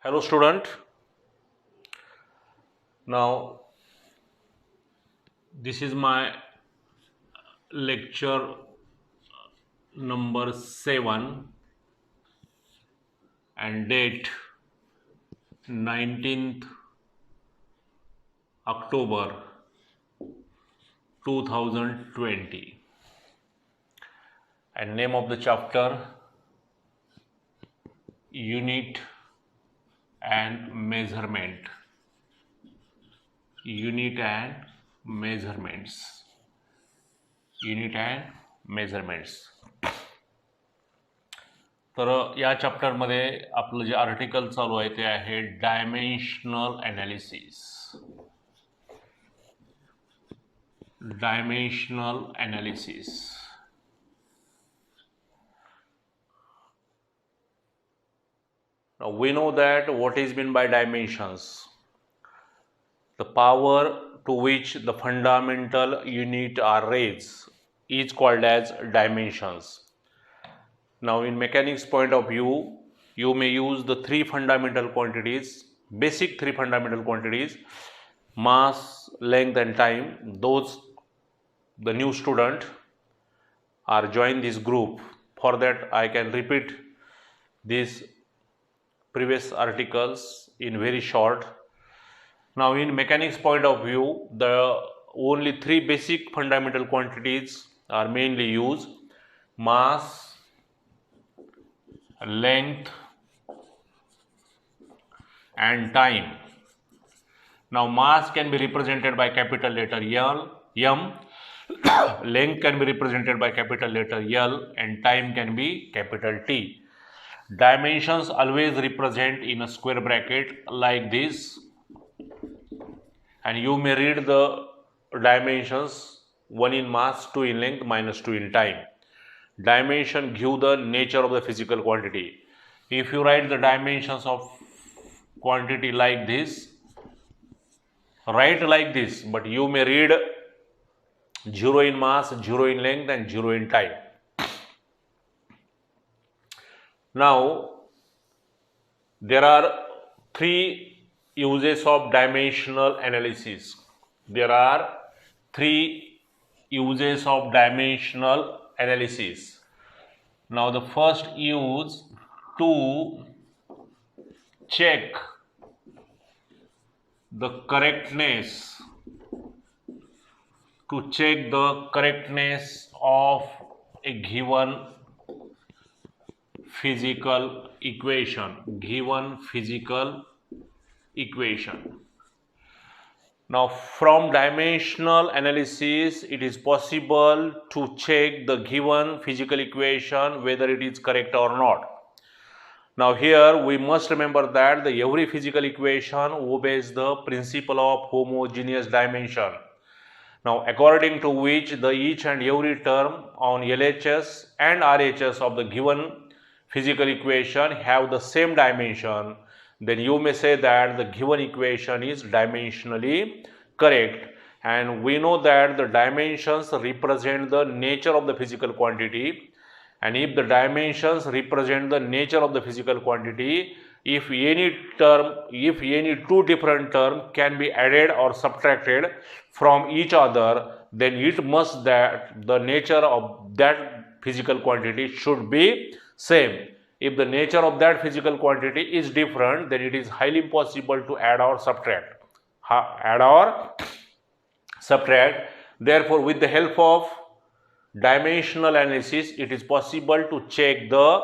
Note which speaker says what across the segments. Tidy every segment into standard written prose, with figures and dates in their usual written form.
Speaker 1: Hello student. Now this is my lecture number 7 and date 19th October 2020 and name of the chapter Unit and Measurement. Unit and Measurements. Unit and Measurements. तर या चॅप्टरमध्ये आपलं जे article चालू आहे ते आहे dimensional analysis. Dimensional analysis. Now we know that what is meant by dimensions. The power to which the fundamental unit are raised is called as dimensions. Now in mechanics point of view, you may use the three fundamental quantities, basic three fundamental quantities, mass, length and time. Those the new student are join this group. For that I can repeat these previous articles in very short. Now in mechanics point of view, the only three basic fundamental quantities are mainly used: mass, length and time. Now mass can be represented by capital letter M, length can be represented by capital letter L and time can be capital T. Dimensions always represent in a square bracket like this, and you may read the dimensions: 1 in mass, 2 in length, minus 2 in time. Dimension give the nature of the physical quantity. If you write the dimensions of quantity like this, write like this, but you may read 0 in mass, 0 in length and 0 in time. Now there are three uses of dimensional analysis. There are three uses of dimensional analysis. Now the first use to check the correctness of a given physical equation. Now from dimensional analysis it is possible to check the given physical equation whether it is correct or not. Now here we must remember that every physical equation obeys the principle of homogeneous dimension. Now according to which the each and every term on LHS and RHS of the given physical equation have the same dimension, then you may say that the given equation is dimensionally correct. And we know that the dimensions represent the nature of the physical quantity, and if the dimensions represent the nature of the physical quantity, if any two different terms can be added or subtracted from each other, then it must that the nature of that physical quantity should be same. If the nature of that physical quantity is different, then it is highly impossible to add or subtract. Therefore, with the help of dimensional analysis, it is possible to check the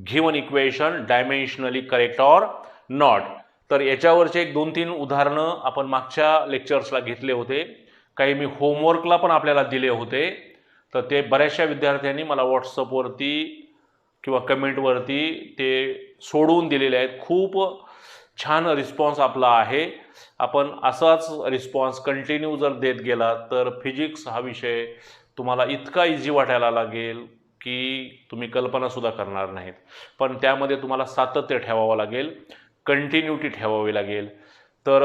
Speaker 1: given equation dimensionally correct or not. तर याच्यावरचे एक 2-3 उदाहरणं आपण मागच्या लेक्चर्सला घेतले होते. काही मी होमवर्कला पण आपल्याला दिले होते. तर ते बऱ्याचशा विद्यार्थ्यांनी मला व्हॉट्सअपवरती किंवा कमेंटवरती ते सोडून दिलेले आहेत. खूप छान रिस्पॉन्स आपला आहे. आपण असाच रिस्पॉन्स कंटिन्यू जर देत गेला तर फिजिक्स हा विषय तुम्हाला इतका इझी वाटायला लागेल की तुम्ही कल्पनासुद्धा करणार नाहीत. पण त्यामध्ये तुम्हाला सातत्य ठेवावं लागेल, कंटिन्युटी ठेवावी लागेल. तर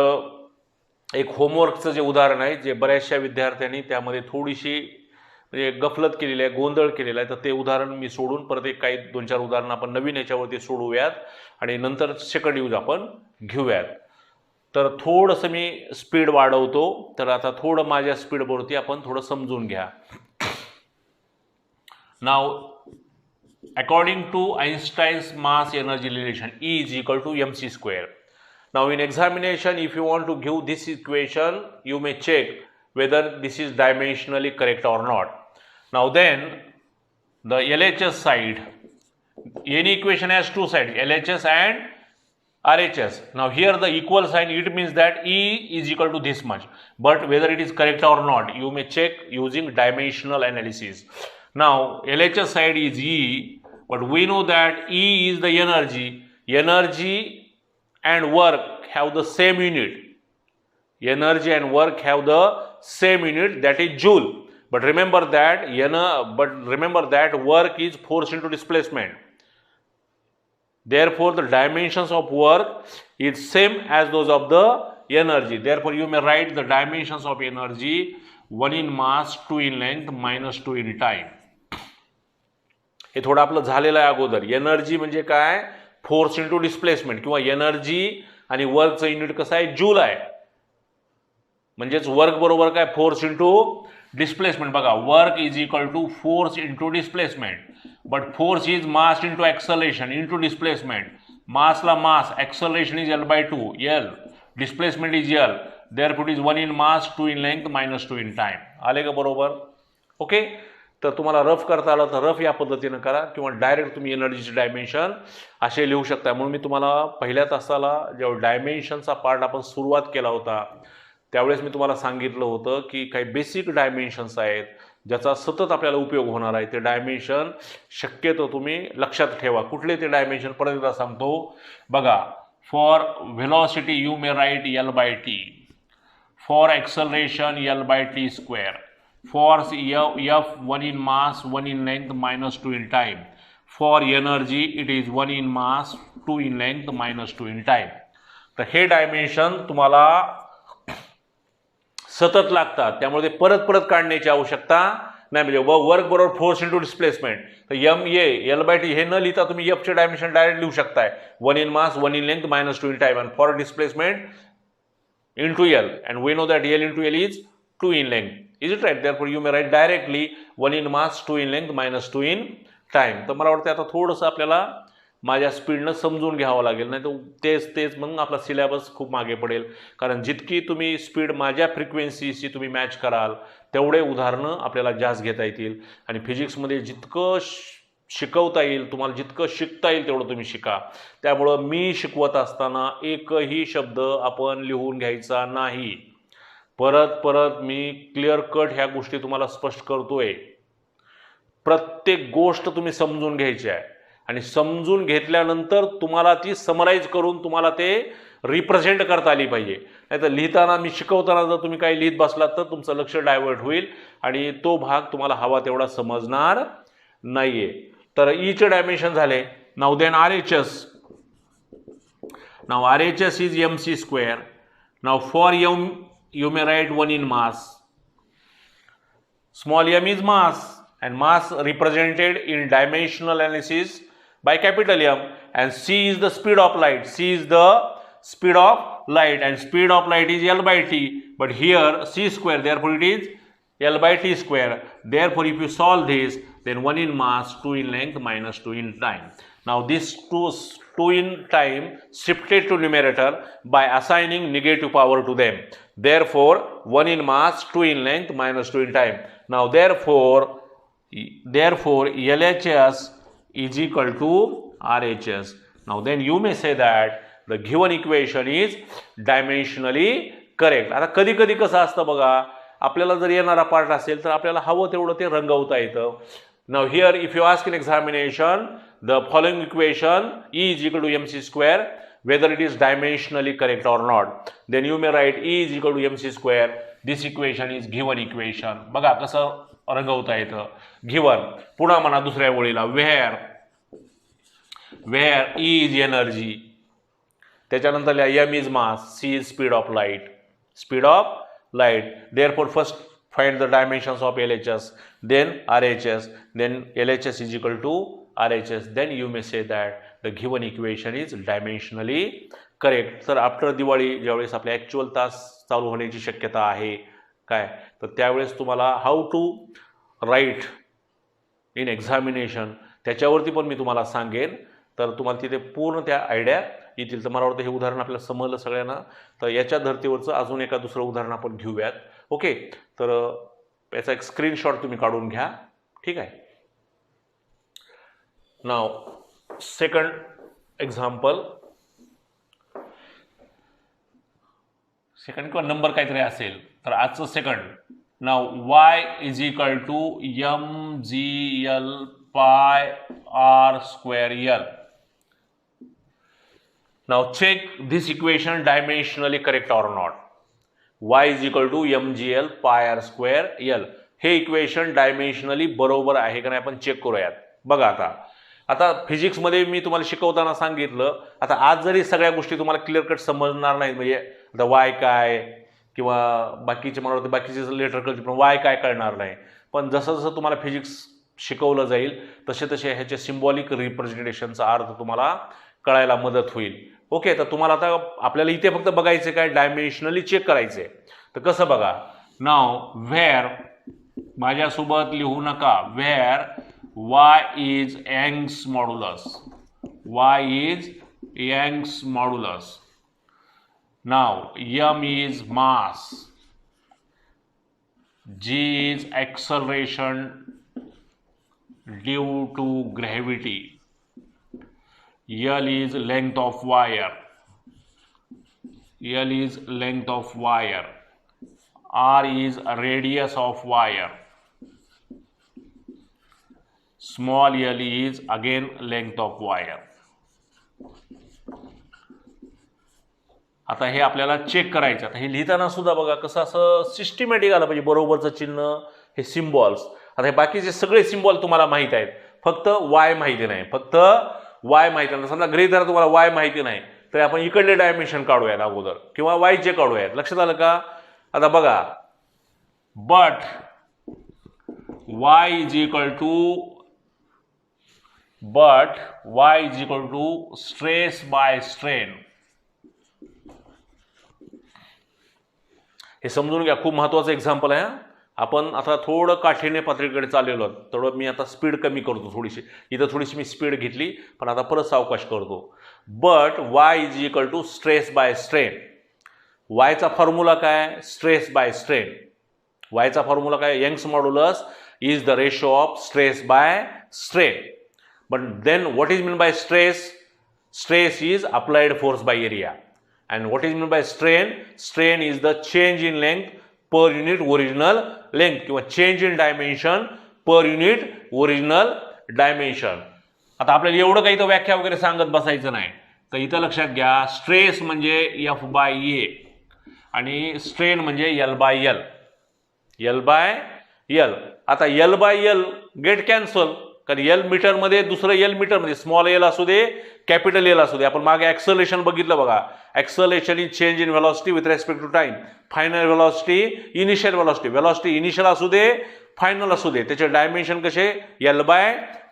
Speaker 1: एक होमवर्कचं जे उदाहरण आहे जे बऱ्याचशा विद्यार्थ्यांनी त्यामध्ये थोडीशी म्हणजे गफलत केलेली आहे, गोंधळ केलेला आहे, तर ते उदाहरण मी सोडून परत एक काही 2-4 उदाहरणं आपण नवीन याच्यावरती सोडवूयात आणि नंतर सेकंड यूज आपण घेऊयात. तर थोडंसं मी स्पीड वाढवतो. तर आता थोडं माझ्या स्पीडवरती आपण थोडं समजून घ्या. नाव according to Einstein's mass energy relation, E is equal to mc square. Now in examination, if you want to give this equation, you may check whether this is dimensionally correct or not. Now then, the LHS side, any equation has two sides, LHS and RHS. Now here the equal sign, it means that E is equal to this much, but whether it is correct or not, you may check using dimensional analysis. Now LHS side is E, but we know that E is the energy. Energy and work have the same unit. Energy and work have the same unit, that is joule. But remember that work is force into displacement. Therefore, the dimensions of work is same as those of the energy. Therefore, you may write the dimensions of energy 1 in mass, 2 in length, minus 2 in time. हे थोडं आपलं झालेलं आहे अगोदर. Energy म्हणजे काय? Force into displacement, किंवा energy आणि वर्कचं युनिट कसं आहे? जूल आहे. म्हणजेच वर्क बरोबर काय? Force into displacement. बघा, work is equal to force into displacement, but force is mass into acceleration into displacement. मासला mass, acceleration is L/2, L, displacement is L. Therefore is 1 in mass, 2 in length, minus 2 in time. आले का बरोबर? Okay. तर तुम्हाला rough करता आलं तर rough या पद्धतीनं करा, किंवा डायरेक्ट तुम्ही एनर्जीचे डायमेन्शन असे लिहू शकता. म्हणून मी तुम्हाला पहिल्या तासाला जेव्हा डायमेन्शनचा पार्ट आपण सुरुवात केला होता त्यावेळेस मी तुम्हाला सांगितलं होतं की काही बेसिक डायमेन्शन्स आहेत ज्याचा सतत आपल्याला उपयोग होणार आहे. ते डायमेन्शन शक्यतो तुम्ही लक्षात ठेवा. कुठले ते डायमेन्शन? परत एकदा सांगतो बघा. For velocity you may write L/T. For acceleration L/T square. For F 1 in mass, 1 in length, minus 2 in time. For energy, it is 1 in mass, 2 in length, minus 2 in time. तर हे dimension तुम्हाला सतत लागतात, त्यामुळे ते परत परत काढण्याची आवश्यकता नाही. म्हणजे वर्क बरोबर फोर्स इंटू डिस्प्लेसमेंट. तर L/T हे न लिहिता तुम्ही F चे डायमेन्शन डायरेक्ट लिहू शकताय. 1 in mass, 1 in length, minus 2 in time. And for displacement into L. And we know that L into L is 2 in length. Is it right? Therefore, you may write directly 1 in mass, 2 in length, minus 2 in time. तर मला वाटतं आता थोडंसं आपल्याला माझ्या स्पीडनं समजून घ्यावं लागेल, नाही तर तेच मग आपला सिलेबस खूप मागे पडेल. कारण जितकी तुम्ही स्पीड माझ्या फ्रिक्वेन्सीशी तुम्ही मॅच कराल तेवढे उदाहरणं आपल्याला जास्त घेता येतील. आणि फिजिक्समध्ये जितकं शिकवता येईल तुम्हाला, जितकं शिकता येईल तेवढं तुम्ही शिका. त्यामुळं मी शिकवत असताना एकही शब्द आपण लिहून घ्यायचा नाही. परत मी क्लिअर कट ह्या गोष्टी तुम्हाला स्पष्ट करतोय. प्रत्येक गोष्ट तुम्ही समजून घ्यायची आहे, आणि समजून घेतल्यानंतर तुम्हाला ती समराईज करून तुम्हाला ते रिप्रेझेंट करता आली पाहिजे. नाही तर लिहिताना, मी शिकवताना जर तुम्ही काही लिहित बसलात तर तुमचं लक्ष डायव्हर्ट होईल आणि तो भाग तुम्हाला हवा तेवढा समजणार नाहीये. तर ईचे डायमेन्शन झाले. Now then RHS. Now RHS is mc square. Now for m you may write 1 in mass. Small m is mass, and mass represented in dimensional analysis by capital M, and c is the speed of light. C is the speed of light, and speed of light is L/T, but here c square, therefore it is L/T square. Therefore, if you solve this, then 1 in mass, 2 in length, minus 2 in time. Now this 2 in time shifted to numerator by assigning negative power to them. Therefore, 1 in mass, 2 in length, minus 2 in time. Now therefore LHS is equal to RHS. Now then you may say that the given equation is dimensionally correct. आता कधी कधी कसं असतं बघा, आपल्याला जर येणारा part असेल तर आपल्याला हवं तेवढं ते रंगवता येतं. Now here, if you ask in examination the following equation, E is equal to mc square, whether it is dimensionally correct or not, then you may write E is equal to mc square. This equation is given equation. बघा कसं रंगवता येतं. given. पुन्हा म्हणा दुसऱ्या ओळीला, where E is energy. त्याच्यानंतर m is mass, c is speed of light. Speed of light. Therefore, first find the dimensions of LHS, then RHS, then LHS is equal to RHS, then you may say that the given equation is dimensionally correct. तर after Diwali ज्यावेळेस आपले actual तास चालू होण्याची शक्यता आहे काय, तर त्यावेळेस तुम्हाला how to write in examination त्याच्यावरती पण मी तुम्हाला सांगेन, तर तुम्हाला तिथे पूर्ण त्या आयडिया येतील. तर मला वाटतं हे उदाहरण आपल्याला समजलं सगळ्यांना. तर याच्या धर्तीवरचं अजून एका दुसरं उदाहरण आपण घेऊयात. ओके, तर याचा एक स्क्रीनशॉट तुम्ही काढून घ्या. ठीक आहे. नाव सेकंड एक्झाम्पल, सेकंड किंवा नंबर काहीतरी असेल तर आजचं second. Now y is equal to mgl pi r square l. Now check this equation dimensionally correct or not. y is equal to mgl pi r square l. हे equation डायमेन्शनली बरोबर आहे का नाही आपण चेक करूयात. बघा आता फिजिक्समध्ये मी तुम्हाला शिकवताना सांगितलं, आता आज जरी सगळ्या गोष्टी तुम्हाला क्लिअर कट समजणार नाहीत, म्हणजे आता वाय काय किंवा बाकीचे मला वाटतं बाकीचे लेटर कळतील पण वाय काय कळणार नाही, पण जसं जसं तुम्हाला फिजिक्स शिकवलं जाईल तसे तसे ह्याचे सिम्बॉलिक रिप्रेझेंटेशनचा अर्थ तुम्हाला कळायला मदत होईल. ओके, तर तुम्हाला आता आपल्याला इथे फक्त बघायचे काय, डायमेन्शनली चेक करायचे. तर कसं बघा, नाव व्हेअर, माझ्यासोबत लिहू नका, where y is Young's modulus, y is Young's modulus. Now m is mass, g is acceleration due to gravity, l is length of wire, l is length of wire, r is radius of wire, small l is again length of wire. आता हे आपल्याला check करायचं. आता हे लिहिताना सुद्धा बघा कसं असं सिस्टमॅटिक आलं पाहिजे, बरोबरचं चिन्ह, हे सिम्बॉल्स. आता हे बाकीचे सगळे सिम्बॉल तुम्हाला माहीत आहेत, फक्त वाय माहिती नाही, फक्त वाय माहिती नाही. समजा गृहीत धरा तुम्हाला वाय माहिती नाही तर आपण इकडले डायमेन्शन काढूयात अगोदर किंवा वायचे काढूयात. लक्षात आलं का? आता बघा, but y is equal to stress by strain. हे समजून घ्या, खूप महत्वाचं एक्झाम्पल आहे. आपण आता थोडं काठीने पातळीकडे चाललेलो आहोत, थोडं मी आता स्पीड कमी करतो, थोडीशी इथं थोडीशी मी स्पीड घेतली, पण आता परत सावकाश करतो. But y is equal to stress by strain. वायचा फॉर्म्युला काय, स्ट्रेस बाय स्ट्रेन. वायचा फॉर्म्युला काय, Young's modulus is the ratio of stress by strain. But then what is meant by stress? Stress is applied force by area. And what is meant by strain? Strain is the change in length per unit original length किंवा change in dimension per unit original dimension. आता आपल्याला एवढं काही तर व्याख्या वगैरे सांगत बसायचं नाही. तर इथं लक्षात घ्या, स्ट्रेस म्हणजे F by A आणि स्ट्रेन म्हणजे L by L. L by L. आता L by L get cancel, कारण L मीटरमध्ये दुसरं L मीटरमध्ये, स्मॉल L असू दे कॅपिटल L असू दे. आपण मागे ॲक्सलेशन बघितलं बघा, acceleration is change in velocity with respect to time. Final velocity, initial velocity, velocity initial असू दे फायनल असू दे, त्याचे डायमेन्शन कसे, L by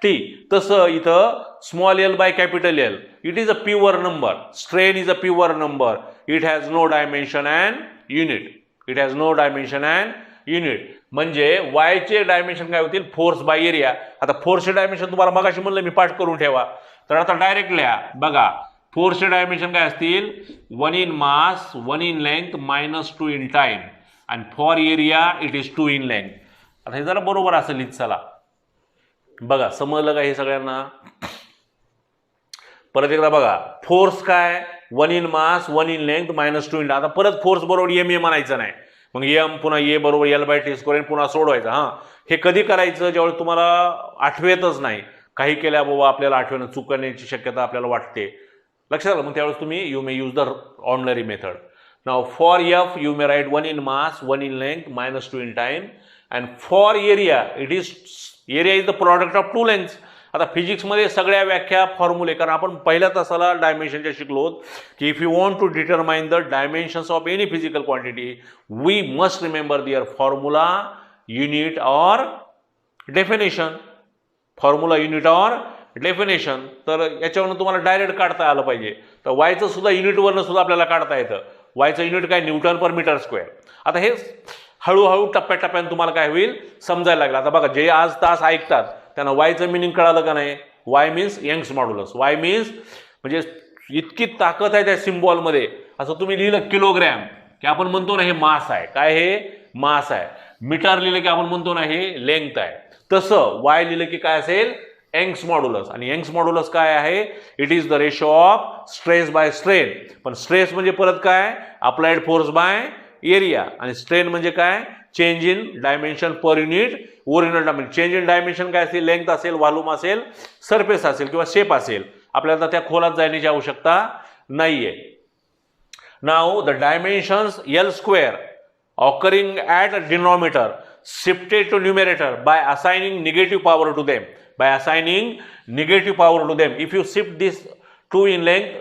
Speaker 1: T. तसं इथं small L by capital L, it is a pure number. Strain is a pure number. It has no dimension and unit. It has no dimension and unit. म्हणजे वायचे dimension काय होतील, force by area. आता फोर्सचे dimension तुम्हाला मगाशी म्हणलं मी पाठ करून ठेवा, तर आता डायरेक्ट लिहा. बघा, फोर्सचे डायमेन्शन काय असतील, 1 in mass, 1 in length, -2 in time, and for area it is 2 in length. आता हे जरा बरोबर असेल लिहित चला. बघा समजलं का हे सगळ्यांना? परत एकदा बघा, फोर्स काय, 1 in mass, 1 in length, -2 in. आता परत फोर्स बरोबर एम ए म्हणायचं नाही, मग एम पुन्हा ए बरोबर L by T स्क्वेअर पुन्हा सोडवायचं. हां, हे कधी करायचं, ज्यावेळी तुम्हाला आठवेतच नाही, काही केल्या बाबा आपल्याला आठवणं चूक करण्याची शक्यता आपल्याला वाटते. लक्षात आलं? मग त्यावेळेस तुम्ही you may use the ordinary method. Now for F you may write 1 in mass, 1 in length, -2 in time, and for area it is, area is the product of two lengths. आता फिजिक्समध्ये सगळ्या व्याख्या फॉर्म्युले, कारण आपण पहिल्या तासाला डायमेन्शनच्या शिकलो की if you want to determine the dimensions of any physical quantity we must remember their formula, unit or definition. Formula, unit or definition. तर याच्यावरून तुम्हाला डायरेक्ट काढता आलं पाहिजे. तर वायचं सुद्धा युनिटवरनं सुद्धा आपल्याला काढता येतं. वायचं युनिट काय, न्यूटन पर मीटर स्क्वेअर. आता हे हळूहळू टप्प्याटप्प्याने तुम्हाला काय होईल समजायला लागलं. आता बघा, जे आज तास ऐकतात त्यांना वायचं मिनिंग कळालं का नाही. Y means Young's modulus. Y means म्हणजे इतकी ताकद आहे त्या सिम्बॉलमध्ये. असं तुम्ही लिहिलं किलोग्रॅम की आपण म्हणतो ना हे मास आहे. काय हे मास आहे. मीटर लिहिलं की आपण म्हणतो ना हे लेंथ आहे. तसं वाय लिहिलं की काय असेल, यंग्स मॉड्युलस. आणि यंग्स मॉड्युलस काय आहे, it is the ratio of stress by strain. पण स्ट्रेस म्हणजे परत काय, अप्लाइड फोर्स बाय एरिया. आणि स्ट्रेन म्हणजे काय, change in dimension per unit original dimension. Change in dimension काय असेल, लेंथ असेल, व्हॉल्यूम असेल, सरफेस असेल किंवा शेप असेल. आपल्याला त्या खोलात जाण्याची आवश्यकता नाहीये. Now the dimensions L square occurring at a denominator shifted to numerator by assigning negative power to them. By assigning negative power to them, if you shift this 2 in length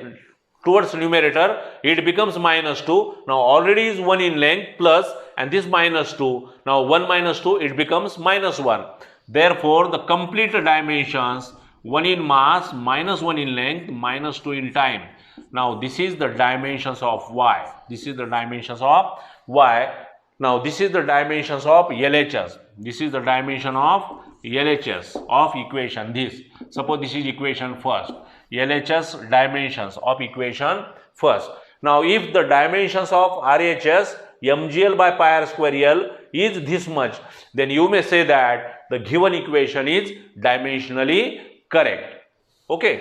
Speaker 1: towards numerator, it becomes -2. Now already is 1 in length plus, and this -2. Now 1 minus 2, it becomes -1. Therefore, the complete dimensions, 1 in mass, -1 in length, -2 in time. Now this is the dimensions of y. This is the dimensions of y. Now this is the dimensions of LHS. This is the dimension of LHS of equation this. Suppose this is equation first. LHS dimensions of equation first. Now if the dimensions of RHS mgl by pi r square L is this much, then you may say that the given equation is dimensionally correct. Okay.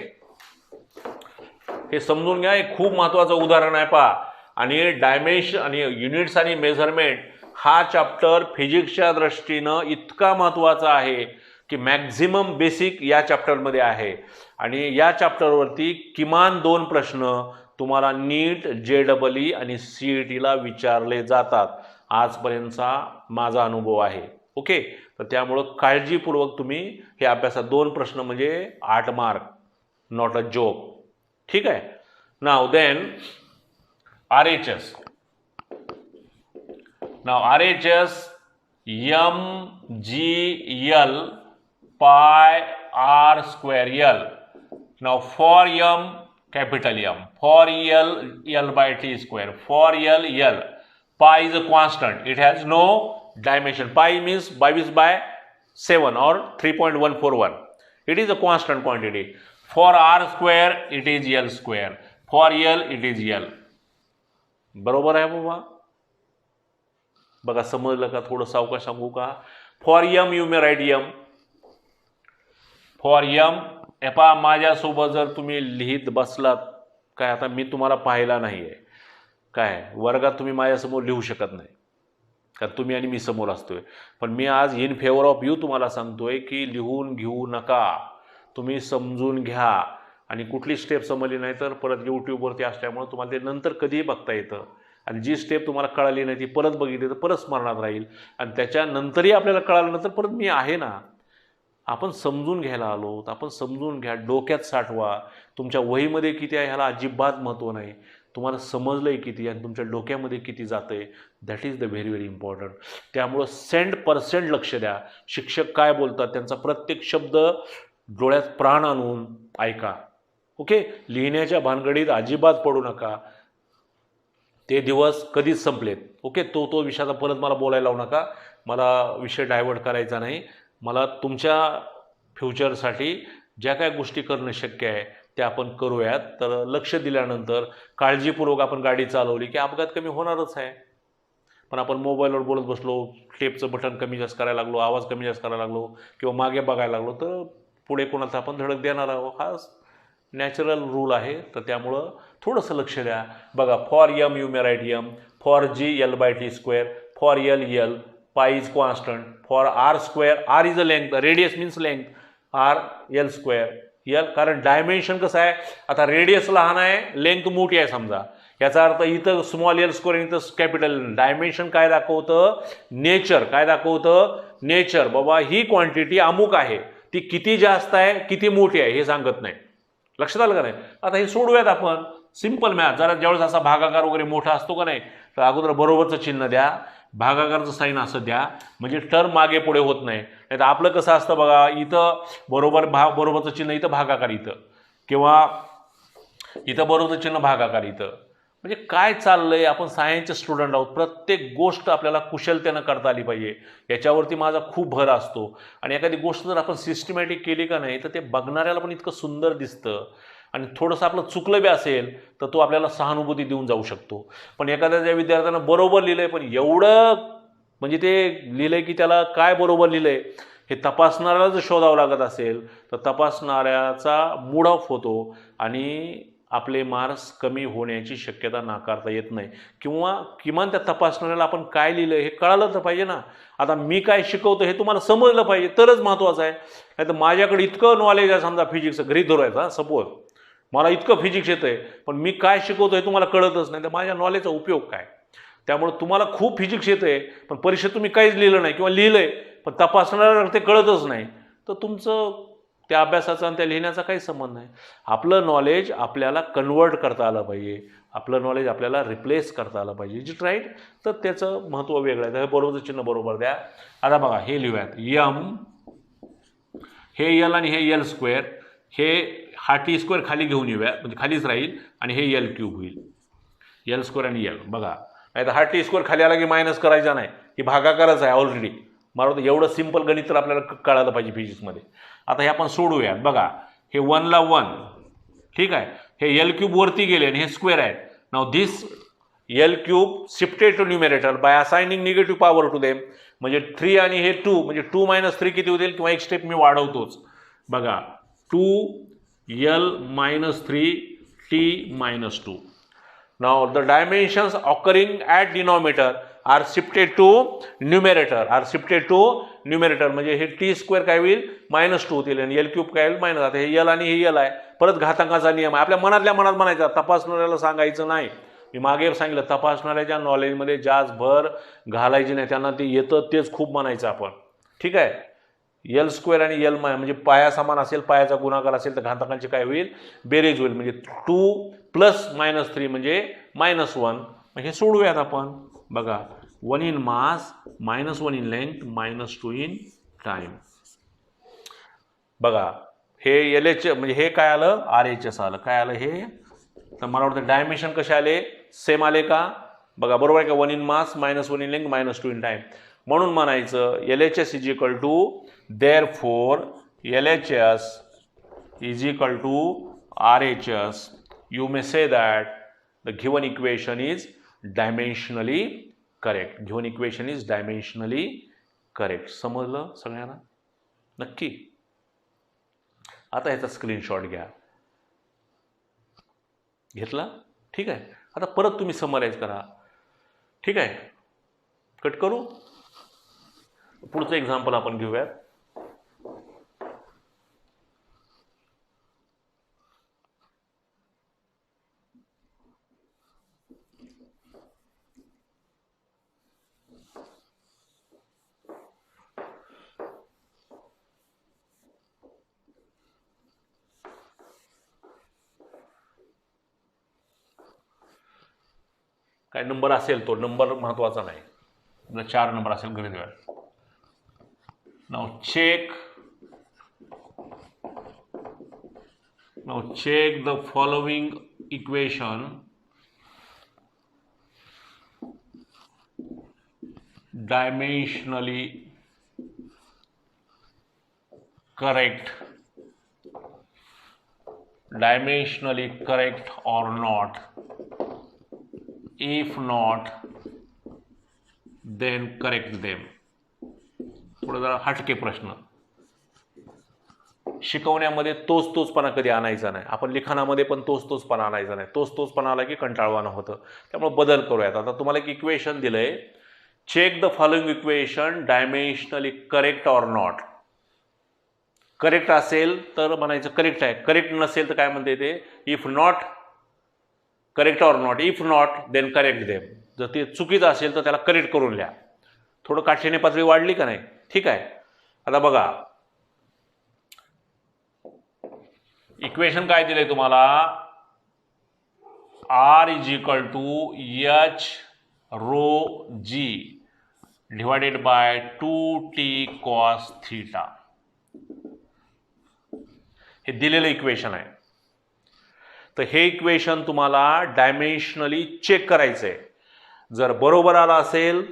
Speaker 1: हे समजून घ्या. हे खूप महत्वाचं उदाहरण आहे पहा. आणि डायमेन्शन आणि युनिट्स आणि मेजरमेंट हा चॅप्टर फिजिक्सच्या दृष्टीनं इतका महत्त्वाचा आहे की मॅक्झिमम बेसिक या चॅप्टरमध्ये आहे. आणि या चॅप्टरवरती किमान 2 प्रश्न तुम्हाला नीट, JEE आणि CETला विचारले जातात. आजपर्यंतचा माझा अनुभव आहे. ओके. तर त्यामुळं काळजीपूर्वक तुम्ही हे अभ्यासात 2 प्रश्न म्हणजे 8 मार्क, नॉट अ जोक. ठीक आहे. Now then RHS. Now RHS mgl pi r square L. Now for m, capital M, for L, L by t square, for L, L. Pi is a constant. It has no dimension. Pi means 22 by 7 or 3.141. It is a constant quantity. For r square, it is L square. For L, it is L. बरोबर आहे बाबा. बघा समजलं का. थोडं सावकाश सांगू का. For M you may write M. For M एपा माझ्यासोबत जर तुम्ही लिहित बसलात काय, आता मी तुम्हाला पाहिला नाही आहे काय, वर्गात तुम्ही माझ्यासमोर लिहू शकत नाही कारण तुम्ही आणि मी समोर असतोय. पण मी आज इन फेवर ऑफ यू तुम्हाला सांगतोय की लिहून घेऊ नका, तुम्ही समजून घ्या. आणि कुठली स्टेप समजली नाही तर परत यूट्यूबवरती असल्यामुळे तुम्हाला ते नंतर कधीही बघता येतं. आणि जी स्टेप तुम्हाला कळाली नाही ती परत बघितली तर परत स्मरणात राहील. आणि त्याच्यानंतरही आपल्याला कळालं नंतर परत मी आहे ना. आपण समजून घ्यायला आलो तर आपण समजून घ्या, डोक्यात साठवा. तुमच्या वहीमध्ये किती आहे ह्याला अजिबात महत्त्व नाही. तुम्हाला समजलं आहे किती आणि तुमच्या डोक्यामध्ये किती जातं आहे, that is the very very important. त्यामुळं 100% लक्ष द्या. शिक्षक काय बोलतात त्यांचा प्रत्येक शब्द डोळ्यात प्राण आणून ऐका. ओके. लिहिण्याच्या भानगडीत अजिबात पडू नका. ते दिवस कधीच संपलेत. ओके. तो विषयाचा परत मला बोलायला लावू नका. मला विषय डायव्हर्ट करायचा नाही. मला तुमच्या फ्युचरसाठी ज्या काय गोष्टी करणं शक्य आहे त्या आपण करूयात. तर लक्ष दिल्यानंतर काळजीपूर्वक आपण गाडी चालवली की अपघात कमी होणारच आहे. पण आपण मोबाईलवर बोलत बसलो, टेपचं बटन कमी जास्त करायला लागलो, आवाज कमी जास्त करायला लागलो किंवा मागे बघायला लागलो तर पुढे कोणाचा आपण धडक देणार आहोत. हा नॅचरल रूल आहे. तर त्यामुळं थोडंसं लक्ष द्या. बघा for M you may write M, for G L by t square, for L L, pi is constant, for R square, R is a length, radius means length, R L square L. कारण dimension कसं आहे, आता radius लहान आहे, length मोठी आहे समजा, याचा अर्थ इथं स्मॉल L स्क्वेअर, इथं कॅपिटल. डायमेन्शन काय दाखवतं, नेचर. काय दाखवतं, नेचर. बाबा ही क्वांटिटी अमुक आहे ती किती जास्त आहे किती मोठी आहे हे सांगत नाही. लक्षात आलं का नाही? आता हे सोडूयात आपण. Simple math. जरा ज्यावेळेस असा भागाकार वगैरे मोठा असतो का नाही तर अगोदर बरोबरचं चिन्ह द्या, भागाकारचं साईन असं द्या, म्हणजे टर्म मागे पुढे होत नाही. नाही तर आपलं कसं असतं बघा, इथं बरोबरचं चिन्ह इथं, भागाकार इथं, किंवा इथं बरोबरचं चिन्ह भागाकार इथं. म्हणजे काय चाललंय, आपण सायन्सचे स्टुडंट आहोत, प्रत्येक गोष्ट आपल्याला कुशलतेनं करता आली पाहिजे याच्यावरती माझा खूप भर असतो. आणि एखादी गोष्ट जर आपण सिस्टमॅटिक केली का नाही तर ते बघणाऱ्याला पण इतकं सुंदर दिसतं. आणि थोडंसं आपलं चुकलं बी असेल तर तो आपल्याला सहानुभूती देऊन जाऊ शकतो. पण एखाद्या ज्या विद्यार्थ्यांना बरोबर लिहिलंय पण एवढं म्हणजे ते लिहिलंय की त्याला काय बरोबर लिहिलंय हे तपासणाऱ्याला जर शोधावं लागत असेल तर तपासणाऱ्याचा मूड ऑफ होतो आणि आपले मार्क्स कमी होण्याची शक्यता नाकारता येत नाही. किंवा किमान त्या तपासणाऱ्याला आपण काय लिहिलं हे कळालं तर पाहिजे ना. आता मी काय शिकवतो हे तुम्हाला समजलं पाहिजे तरच महत्त्वाचं आहे. नाही तर माझ्याकडे इतकं नॉलेज आहे समजा फिजिक्सचं, घरी धरायचं सपोज मला इतकं फिजिक्स येतं आहे पण मी काय शिकवतो हे तुम्हाला कळतच नाही तर माझ्या नॉलेजचा उपयोग काय? त्यामुळे तुम्हाला खूप फिजिक्स येतं आहे पण परीक्षेत तुम्ही काहीच लिहिलं नाही किंवा लिहिलं आहे पण तपासणाऱ्याला ते कळतच नाही तर तुमचं त्या अभ्यासाचा आणि त्या लिहिण्याचा काही संबंध नाही. आपलं नॉलेज आपल्याला कन्वर्ट करता आलं पाहिजे, आपलं नॉलेज आपल्याला रिप्लेस करता आलं पाहिजे. Is it right? तर त्याचं महत्त्व वेगळं आहे. तर हे बरोबरचं चिन्ह बरोबर द्या. आता बघा हे लिहूयात, यम हे यल आणि हे यल स्क्वेअर, हे हा टी स्क्वेअर खाली घेऊन येऊया म्हणजे खालीच राहील आणि हे यल क्यूब होईल. यल स्क्वेअर आणि यल बघा, नाही तर हा टी स्क्वेअर खाली आला की मायनस करायचा नाही, की भागाकारच आहे ऑलरेडी. मला एवढं सिंपल गणित तर आपल्याला कळालं पाहिजे फिजिक्समध्ये. आता हे आपण सोडूयात. बघा हे 1ला 1, ठीक आहे, हे यल क्यूब वरती गेले आणि हे स्क्वेअर आहे. Now this L cube shifted to numerator by assigning negative power to them. म्हणजे 3 आणि हे 2 म्हणजे 2 - 3 किती होतील किंवा एक स्टेप मी वाढवतोच. बघा 2l - 3t - 2. Now the dimensions occurring at denominator are shifted to numerator. म्हणजे हे टी स्क्वेअर काय होईल -2 होतील आणि एल क्यूब काय होईल मायनस. आता हे यल आणि हे यल आहे, परत घातांकाचा नियम आहे. आपल्या मनातल्या मनात म्हणायचा, तपासणाऱ्याला सांगायचं नाही. मी मागे सांगितलं तपासणाऱ्याच्या नॉलेजमध्ये जास्त भर घालायची नाही, त्यांना ते येतं तेच खूप म्हणायचं आपण. ठीक आहे. यल स्क्वेअर आणि यल म्हणजे पाया समान असेल, पायाचा गुणाकार असेल तर घातांकांची काय होईल बेरीज होईल. म्हणजे 2 + -3 म्हणजे -1. हे सोडूयात आपण. बघा 1 in mass -1 in length -2 in time. बघा हे LH म्हणजे हे काय आलं RHS आलं. काय आलं हे? तर मला वाटतं डायमेन्शन कसे आले सेम आले का? बघा बरोबर आहे का? 1 in mass -1 in length -2 in time. म्हणून म्हणायचं LHS = therefore LHS = RHS. You may say that the given equation is dimensionally correct. Given equation is dimensionally correct. समजलं सगळ्यांना? नक्की. आता ह्याचा स्क्रीनशॉट घ्या. घेतला? ठीक आहे. आता परत तुम्ही समराइज करा. ठीक आहे. कट करू. पुढचं एक्झाम्पल आपण घेऊयात. काय नंबर असेल तो नंबर महत्वाचा नाही. 4 नंबर असेल घरी देऊया. Now check the following equation. Dimensionally correct or not. If not, then correct them. थोडं जरा हटके प्रश्न. शिकवण्यामध्ये तोचपणा कधी आणायचा नाही. आपण लिखाणामध्ये पण तोचपणा आणायचा नाही. तोचपणा आला की कंटाळवाणं होतं. त्यामुळे बदल करूयात. आता तुम्हाला एक इक्वेशन दिलंय. Check the following equation dimensionally correct or not. Correct असेल तर म्हणायचं करेक्ट आहे, करेक्ट नसेल तर काय म्हणते ते if not correct or not. If not then correct them. जर ते चुकीचं असेल तर त्याला करेक्ट करून लिहा. थोडं काठीने पातळी वाढली का नाही? ठीक आहे. आता बघा इक्वेशन काय दिलंय तुम्हाला, R is equal to H rho G divided by 2t cos theta. हे दिलेलं इक्वेशन आहे. तर हे इक्वेशन तुम्हाला डायमेन्शनली चेक करायचं आहे. जर बरोबर आलं असेल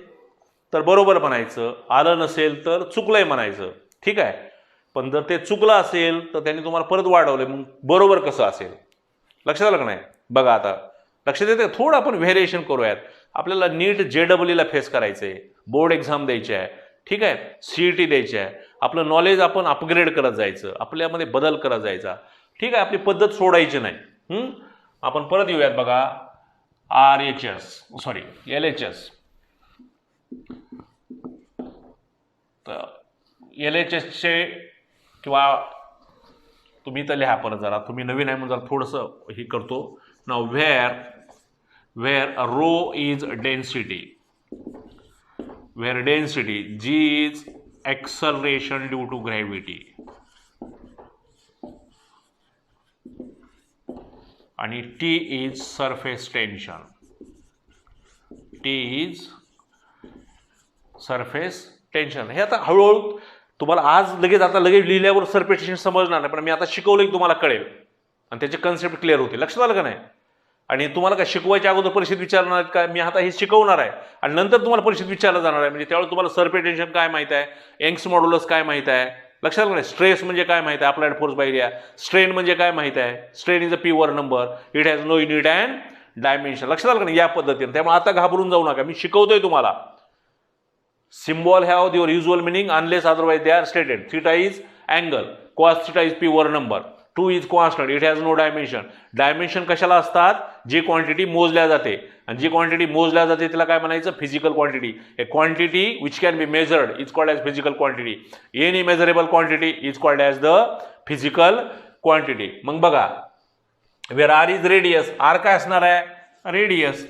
Speaker 1: तर बरोबर म्हणायचं, आलं नसेल तर चुकलंय म्हणायचं. ठीक आहे. पण जर ते चुकलं असेल तर त्यांनी तुम्हाला परत वाढवलंय, मग बरोबर कसं असेल, लक्षात आलं का नाही. बघा आता लक्षात येते. थोडं आपण व्हेरिएशन करूयात. आपल्याला नीट JEE ला फेस करायचंय, बोर्ड एक्झाम द्यायची आहे. ठीक आहे. CET द्यायची आहे. आपलं नॉलेज आपण अपग्रेड करत जायचं, आपल्यामध्ये बदल करत जायचा. ठीक आहे. आपली पद्धत सोडायची नाही. आपण परत येऊयात. बघा LHS. तर LHSचे किंवा तुम्ही तर लिहा परत जरा, तुम्ही नवीन आहे म्हणून जरा थोडंसं हे करतो. नाव where rho is density, where density G is acceleration due to gravity आणि T is surface tension. T is surface tension. हे आता हळूहळू तुम्हाला आज लगेच लिहिल्यावर सरफेस टेन्शन समजणार नाही, पण मी आता शिकवलं की तुम्हाला कळेल आणि त्याचे कन्सेप्ट क्लिअर होतील. लक्षात आलं का नाही. आणि तुम्हाला काय शिकवायच्या अगोदर परीक्षेत विचारणार आहेत का, मी आता हे शिकवणार आहे आणि नंतर तुम्हाला परीक्षेत विचारलं जाणार आहे. म्हणजे त्यावेळेस तुम्हाला सरफेस टेन्शन काय माहित आहे, यंग्स मॉड्युलस काय माहित आहे, लक्षात आलं नाही. स्ट्रेस म्हणजे काय माहित आहे, applied force by area. Strain म्हणजे काय माहित आहे, strain is a pure number, it has no unit and dimension. लक्षात आलं का नाही. या पद्धतीने. त्यामुळे आता घाबरून जाऊ नका, मी शिकवतोय तुम्हाला. Symbol have your usual meaning unless otherwise they are stated. Theta is angle, cos theta is pure number, 2 is constant, it has no dimension. Dimension कशाला असतात, जी क्वांटिटी मोजल्या जाते, आणि जी क्वांटिटी मोजल्या जाते त्याला काय म्हणायचं, physical quantity. A quantity which can be measured is called as physical quantity. Any measurable quantity is called as the physical quantity. मग बघा, वेर आर इज रेडियस, आर काय असणार आहे, रेडियस.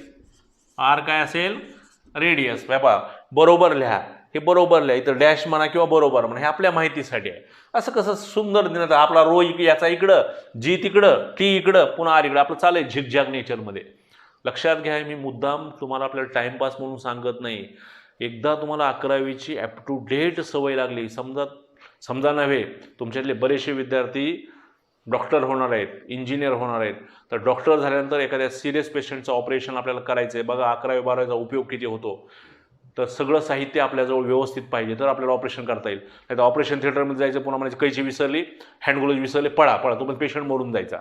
Speaker 1: आर काय असेल, रेडियस. व्यापार बरोबर लिहा, हे बरोबर लिहा. इथं डॅश म्हणा किंवा बरोबर म्हणा, हे आपल्या माहितीसाठी आहे. असं कसं सुंदर दिलं. आपला रो याचा इकडं, जी तिकडं, टी इकडं, पुन्हा आर इकडं, आपलं चालेल झिकझॅक नेचरमध्ये. लक्षात घ्या, मी मुद्दाम तुम्हाला आपल्याला टाइमपास म्हणून सांगत नाही. एकदा तुम्हाला 11वीची अप टू डेट सवय लागली, समजा नव्हे, तुमच्यातले बरेचसे विद्यार्थी डॉक्टर होणार आहेत, इंजिनियर होणार आहेत. तर डॉक्टर झाल्यानंतर एखाद्या सिरियस पेशंटचं ऑपरेशन आपल्याला करायचं आहे. बघा 11वी-12वीचा उपयोग किती होतो. तर सगळं साहित्य आपल्याजवळ व्यवस्थित पाहिजे तर आपल्याला ऑपरेशन करता येईल. नाही तर ऑपरेशन थिएटरमध्ये जायचं, पुन्हा म्हणजे कैची विसरली, हँड ग्लोव्ज विसरले, पळा तो पण पेशंट मरून जायचा.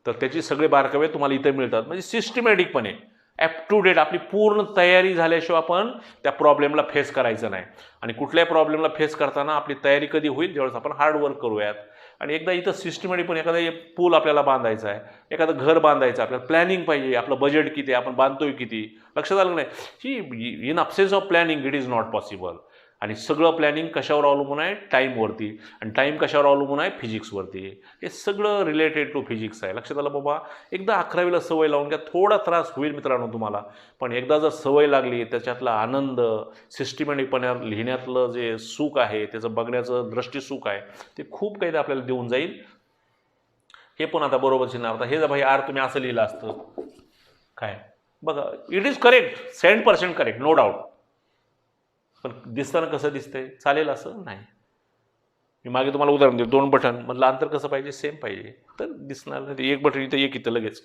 Speaker 1: तर त्याची सगळे बारकावे तुम्हाला इथे मिळतात. म्हणजे सिस्टमॅटिकपणे अप टू डेट आपली पूर्ण तयारी झाल्याशिवाय आपण त्या प्रॉब्लेमला फेस करायचं नाही. आणि कुठल्याही प्रॉब्लेमला फेस करताना आपली तयारी कधी होईल, ज्यावेळेस आपण हार्डवर्क करूयात. आणि एकदा इथं सिस्टमॅटिक पण एखादा पूल आपल्याला बांधायचा आहे, एखादं घर बांधायचं, आपल्याला प्लॅनिंग पाहिजे, आपलं बजेट किती आहे, आपण बांधतोय किती, लक्षात आलं नाही. ही in absence of planning it is not possible. आणि सगळं प्लॅनिंग कशावर अवलंबून आहे, टाईमवरती. आणि टाईम कशावर अवलंबून आहे, फिजिक्सवरती. हे सगळं रिलेटेड टू फिजिक्स आहे. लक्षात आलं बाबा. एकदा 11वीला सवय लावून घ्या. थोडा त्रास होईल मित्रांनो तुम्हाला, पण एकदा जर सवय लागली, त्याच्यातला आनंद, सिस्टमॅटिकपणे लिहिण्यातलं जे सुख आहे, त्याचं बघण्याचं दृष्टीसुख आहे, ते खूप काही आपल्याला देऊन जाईल. हे पण आता बरोबर चिन्ह. आता हे भाई आर तुम्ही असं लिहिलं असतं काय, बघा it is correct, 100% correct, no doubt. पण दिसताना कसं दिसतंय, चालेल असं नाही. मी मागे तुम्हाला उदाहरण देतो, 2 बटन मधलं अंतर कसं पाहिजे, सेम पाहिजे, तर दिसणार नाही. एक बटन इथं, एक इथं, लगेच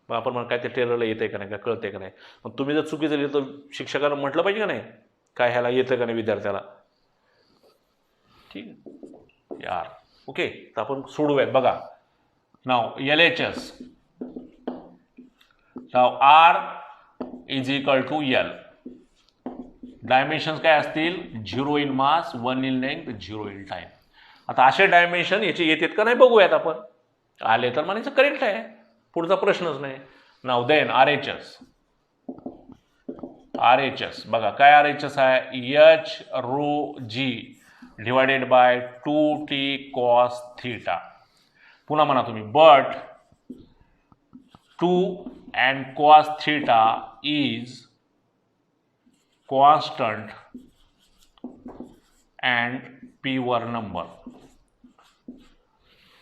Speaker 1: मग आपण म्हणा काय ते टेलरला येतंय का नाही, काय कळतंय का नाही. मग तुम्ही जर चुकीचं लिहिलं तर शिक्षकांना म्हटलं पाहिजे का नाही, काय ह्याला येतं का नाही विद्यार्थ्याला. ठीक यार, ओके. तर आपण सोडूयात. बघा now LHS, now R is equal to L. Dimensions काय असतील, 0 in mass, 1 in length, 0 in time. आता असे डायमेन्शन याचे येतात का नाही बघूयात आपण. आले तर म्हणायचं करेक्ट आहे, पुढचा प्रश्नच नाही. नाव देन RHS बघा काय RHS आहे, H rho G divided by 2t cos theta. पुन्हा म्हणा तुम्ही, but 2 and cos theta is constant and pure number.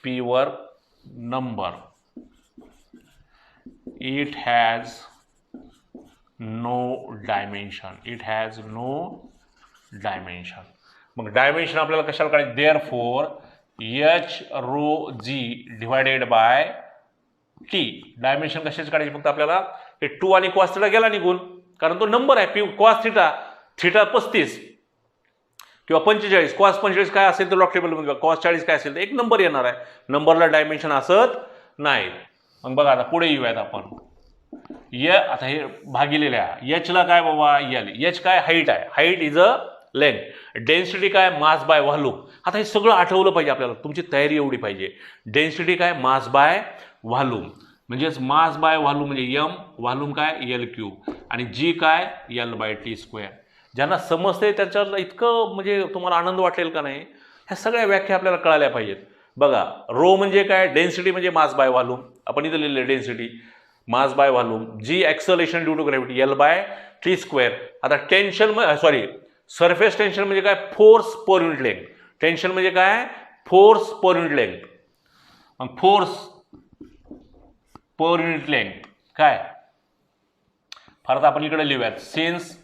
Speaker 1: Pure number, it has no dimension. It has no dimension. मग डायमेन्शन आपल्याला कशाला काढायचं? Therefore h rho g divided by t. Dimension कशाची काढायची? फक्त आपल्याला हे 2 आणि cos थीटा गेला निघून, कारण तो नंबर आहे. cos थीटा, थीटा 35 किंवा 45, cos 45 काय असेल तर लॉग टेबलमध्ये, cos 40 काय असेल तर एक नंबर येणार आहे. नंबरला डायमेन्शन असत नाही. मग बघा आता पुढे येऊयात आपण. आता हे भागिलेल्या h ला काय बाबा? h काय? हाईट आहे. Height is a length. Density काय? Mass by volume. आता हे सगळं आठवलं पाहिजे आपल्याला, तुमची तयारी एवढी पाहिजे. डेन्सिटी काय? Mass by volume. म्हणजेच मास बाय व्हॉल्यूम म्हणजे m, व्हॉल्यूम काय? L3, आणि g काय? L/T². ज्यांना समजते त्याच्यावर इतकं म्हणजे तुम्हाला आनंद वाटेल का नाही. ह्या सगळ्या व्याख्या आपल्याला कळाल्या पाहिजेत. बघा, रो म्हणजे काय? डेन्सिटी म्हणजे मास बाय व्हॉल्यूम. आपण इथं लिहिलं density mass by volume. G acceleration due to gravity, L/T². आता टेन्शन, सॉरी, सरफेस टेन्शन म्हणजे काय? Force per unit length. Tension म्हणजे काय? Force per unit length. मग फोर्स पर युनिट लेंथ काय? फार आपण इकडे लिहूयात. Since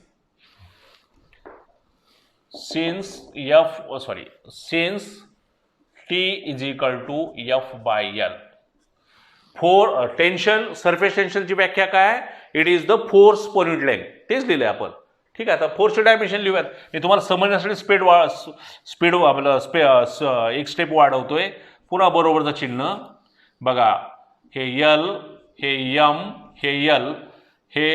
Speaker 1: T is equal to F/L. Tension, surface टेन्शनची व्याख्या काय? It is the force per unit length. तेच लिहिले आपण. ठीक आहे. आता फोर्सचे डायमेन्शन लिहूयात. मी तुम्हाला समजण्यासाठी स्पीड आपल्याला एक स्टेप वाढवतोय. पुन्हा बरोबरचं चिन्ह बघा. हे L, हे M, हे L, हे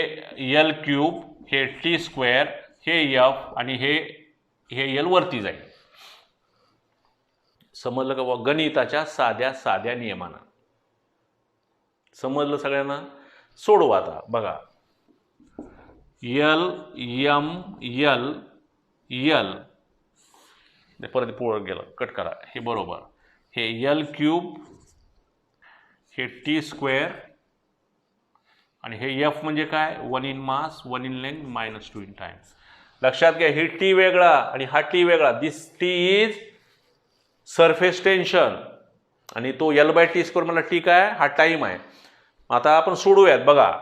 Speaker 1: L3, हे T², हे F, आणि हे L वरती जाईल. समजलं का? गणिताच्या साध्या साध्या नियमानं समजलं सगळ्यांना? सोडवा आता. बघा, L, M, L, परत पुढे गेलं, कट करा. हे बरोबर. हे L3, हे T², आणि हे F म्हणजे काय? 1 in mass, 1 in length, -2 in time. लक्षात घ्या, ही T वेगळा आणि हा T वेगळा. दिस T इज सरफेस टेन्शन, आणि तो L/T² मला T काय? हा टाइम आहे. आता आपण सोडूयात. बघा,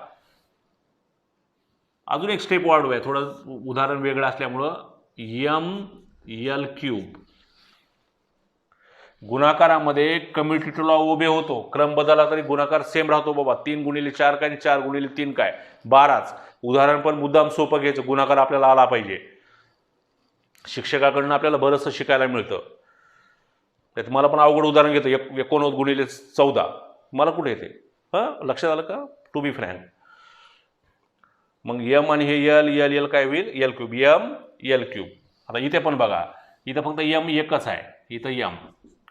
Speaker 1: अजून एक स्टेप वाढवूया, थोडं उदाहरण वेगळं असल्यामुळं. ML3 गुणाकारामध्ये कम्युटेटिव्ह लॉ उभे होतो. क्रम बदलला तरी गुणाकार सेम राहतो बाबा. 3 × 4 काय? 4 × 3 काय? 12च. उदाहरण पण मुद्दाम सोपं घ्यायचं. गुणाकार आपल्याला आला पाहिजे. शिक्षकाकडनं आपल्याला बरंचसं शिकायला मिळतं. त्यात मला पण अवघड उदाहरण घेतो. 19 × 14 मला कुठे येते? लक्षात आलं का? To be frank. मग M आणि हे L काय होईल? L3, M L3. आता इथे पण बघा, इथं फक्त M एकच आहे. इथं M,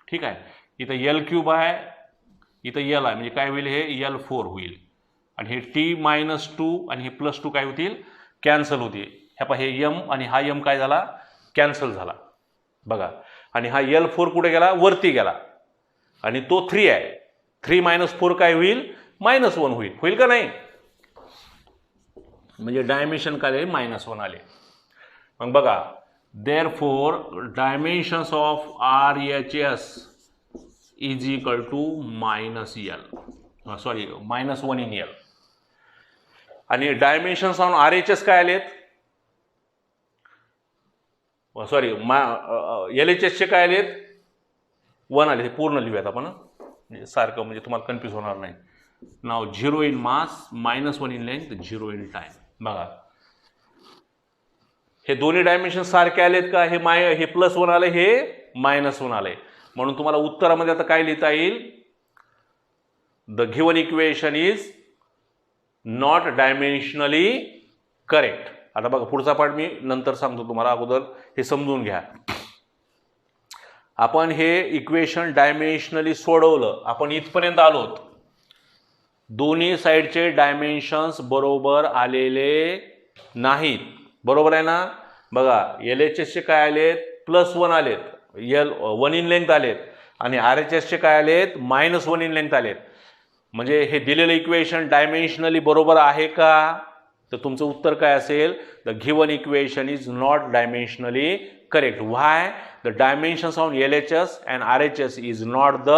Speaker 1: ठीक आहे. इथं L3 आहे, इथं L आहे, म्हणजे काय होईल? हे L4 होईल. आणि हे T-2 आणि हे +2 काय होतील? कॅन्सल होतील. हे M आणि हा M काय झाला? कॅन्सल झाला. बघा, आणि हा L4 कुठे गेला? वरती गेला. आणि तो 3 आहे. 3 - 4 काय होईल? -1 होईल. होईल का नाही? म्हणजे डायमेन्शन काय आले? -1 आले. मग बघा, therefore dimensions of RHS is equal to -L, sorry -1 in L. आणि डायमेन्शन्स ऑन RHS काय आलेत? सॉरी, LHS चे काय आलेत? 1 आले. ते पूर्ण लिहूयात आपण, म्हणजे सारखं, म्हणजे तुम्हाला कन्फ्यूज होणार नाही. नाव 0 in mass, -1 in length, 0 in time. बघा, हे दोन्ही डायमेन्शन सारखे आलेत का? हे +1 आले, हे -1 आले. म्हणून तुम्हाला उत्तरामध्ये आता काय लिहिता येईल? The given equation is not dimensionally correct. आता बघा, पुढचा पार्ट मी नंतर सांगतो तुम्हाला, अगोदर हे समजून घ्या. आपण हे इक्वेशन डायमेन्शनली सोडवलं. आपण इथपर्यंत आलोत. दोन्ही साईडचे डायमेन्शन्स बरोबर आलेले नाहीत. बरोबर आहे ना? बघा, LHS चे काय आलेत? +1 आलेत. 1 इन लेंथ आलेत. आणि RHS चे काय आलेत? -1 इन लेंथ आलेत. म्हणजे हे दिलेलं इक्वेशन डायमेन्शनली बरोबर आहे का? तर तुमचं उत्तर काय असेल? The given equation is not dimensionally correct. Why? The dimensions on LHS and RHS is not the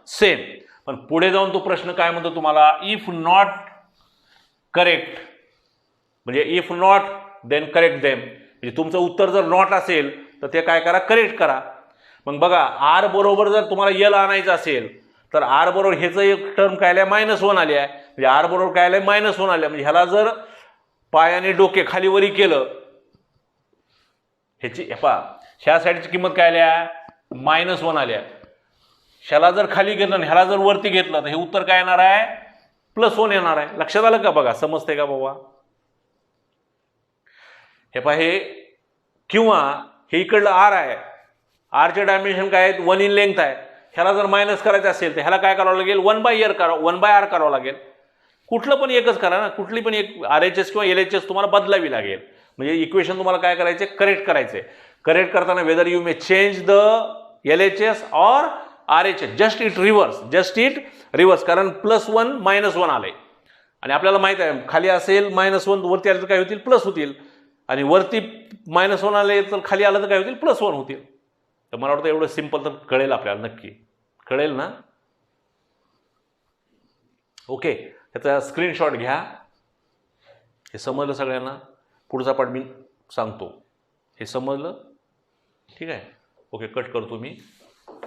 Speaker 1: same. पण पुढे जाऊन तो प्रश्न काय म्हणतो तुम्हाला, इफ नॉट करेक्ट, म्हणजे if not then correct them, म्हणजे तुमचं उत्तर जर नॉट असेल तर ते काय करा, करेक्ट करा. मग बघा आर बरोबर जर तुम्हाला यल आणायचं असेल तर आर बरोबर ह्याचं एक टर्म काय आल्या -1 आली आहे, म्हणजे आर बरोबर काय आलंय -1 आल्या, म्हणजे ह्याला जर पाय आणि डोके खाली वरी केलं, ह्याची ह्या साईडची किंमत काय आल्या -1 आल्या, ह्याला जर खाली घेतलं आणि ह्याला जर वरती घेतलं तर हे उत्तर काय येणार आहे, +1 येणार आहे. लक्षात आलं का, बघा समजते का बाबा. हे किंवा हे इकडलं आर आहे, आरचे डायमेन्शन काय आहेत, 1 इन लेंथ आहे, ह्याला जर मायनस करायचं असेल तर ह्याला काय करावं लागेल, 1/r करावं लागेल. कुठलं पण एकच करा ना, कुठली पण एक RHS किंवा LHS तुम्हाला बदलावी लागेल. म्हणजे इक्वेशन तुम्हाला काय करायचे, करेक्ट करायचे. करेक्ट करताना whether you may change the LHS और RHS, जस्ट इट रिव्हर्स, कारण +1 -1 आलंय आणि आपल्याला माहित आहे खाली असेल -1, वरती आलं तर काय होतील, प्लस होतील, आणि वरती -1 आले तर खाली आलं तर काय होतील, +1 होतील. तर मला वाटतं एवढं सिंपल तर कळेल आपल्याला, नक्की कळेल ना. ओके, त्याचा स्क्रीनशॉट घ्या. हे समजलं सगळ्यांना, पुढचा पाठ मी सांगतो. हे समजलं, ठीक आहे. ओके, कट करतो मी.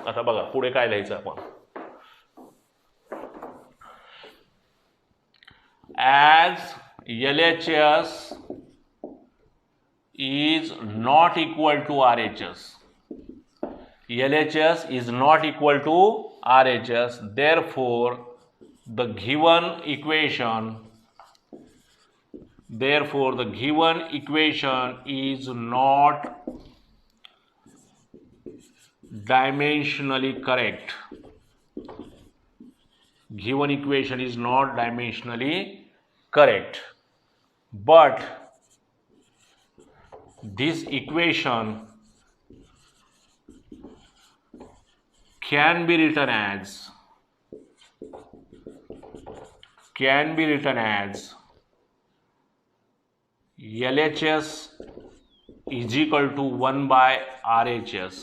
Speaker 1: आता बघा पुढे काय लिहायचं आपण. As LHS is not equal to RHS. LHS is not equal to RHS. Therefore, the given equation is not dimensionally correct. Given equation is not dimensionally correct. But this equation can be written as LHS is equal to 1/RHS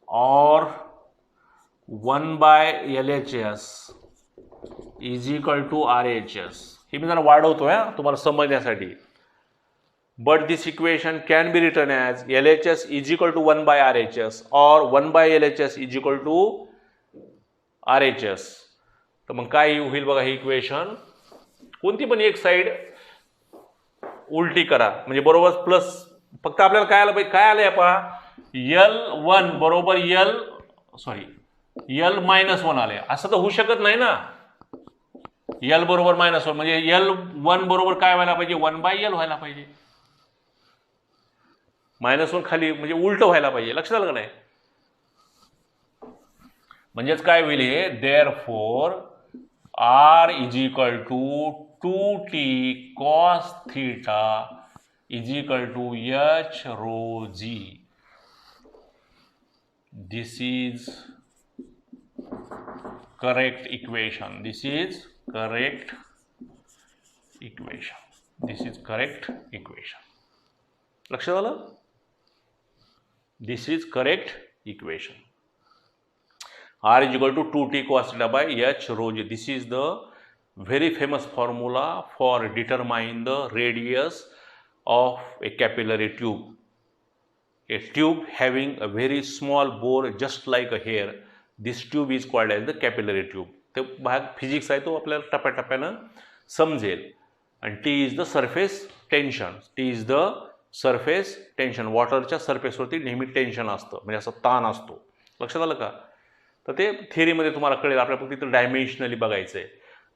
Speaker 1: or 1/LHS is equal to RHS. हे मी जरा वाढवतोय तुम्हाला समजण्यासाठी. But this equation can be written as LHS is equal to 1/RHS or 1/LHS is equal to RHS. तर मग काय होईल बघा, ही equation कोणती पण एक साईड उलटी करा, म्हणजे बरोबर प्लस, फक्त आपल्याला काय आलं पाहिजे, काय आलंय पहा, L1 बरोबर L-1 आले. असं तर होऊ शकत नाही ना. L बरोबर -1 म्हणजे L1 बरोबर काय व्हायला पाहिजे, 1/L व्हायला पाहिजे. -1 खाली म्हणजे उलट व्हायला पाहिजे. लक्षात आलं का नाही. म्हणजेच काय होईल हे, therefore R is equal to 2t cos theta is equal to h rho g. This is correct equation. This is correct equation. लक्षात आलं. This is correct equation. R is equal to 2t cos theta by h rho g. This is the very famous formula for determining the radius of a capillary tube. A tube having a very small bore just like a hair. This tube is called as the capillary tube. ते भाग physics आहे, तो आपल्याला टप्प्याटप्प्यानं समजेल. आणि T is the surface tension. T is the surface tension. वॉटरच्या सरफेसवरती नेहमी tension असतं, म्हणजे असं ताण असतो. लक्षात आलं का. तर ते थिअरीमध्ये तुम्हाला कळेल. आपल्याला फक्त तिथं डायमेन्शनली बघायचं आहे.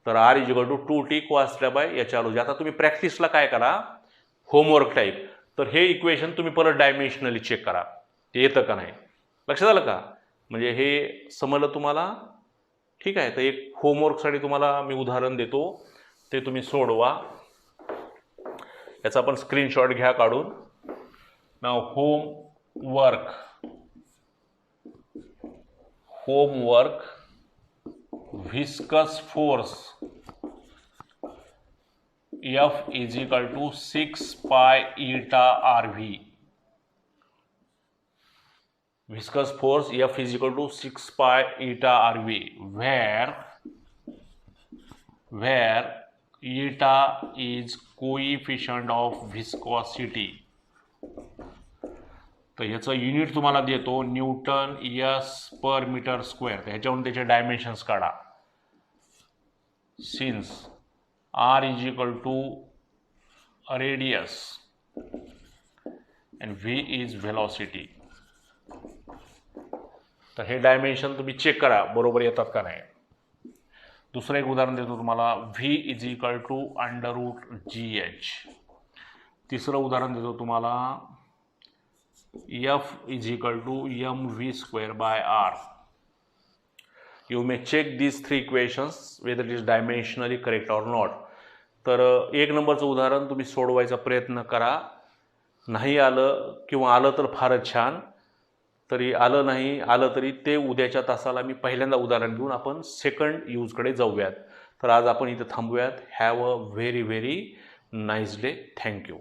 Speaker 1: तर R is equal to 2t cos theta by h rho g. आता तुम्ही प्रॅक्टिसला काय करा, होमवर्क टाईप, तर हे इक्वेशन तुम्ही परत डायमेन्शनली चेक करा, ते येतं का नाही. लक्षात आलं का. म्हणजे हे समजलं तुम्हाला, ठीक आहे. तर एक होमवर्कसाठी तुम्हाला मी उदाहरण देतो, ते तुम्ही सोडवा. याचा आपण स्क्रीनशॉट घ्या काढून. नाव homework viscous force F is equal to 6 pi eta RV. viscous force F is equal to 6 pi eta RV, where eta is coefficient of viscosity. तर ह्याचं युनिट तुम्हाला देतो न्यूटन एस पर मीटर स्क्वेअर. तर ह्याच्यावरून त्याचे dimensions काढा. Since R is equal to radius and V is velocity. तर हे डायमेन्शन तुम्ही चेक करा बरोबर येतात का नाही. दुसरं एक उदाहरण देतो तुम्हाला. V is equal to √GH. तिसरं उदाहरण देतो तुम्हाला. F is equal to mv square by R. You may check these three equations whether it is dimensionally correct or not. तर एक नंबरचं उदाहरण तुम्ही सोडवायचा प्रयत्न करा. नाही आलं किंवा आलं तर फारच छान, तरी आलं नाही आलं तरी ते उद्याच्या तासाला मी पहिल्यांदा उदाहरण घेऊन आपण सेकंड यूजकडे जाऊयात. तर आज आपण इथं थांबूयात. Have a very very nice day. Thank you.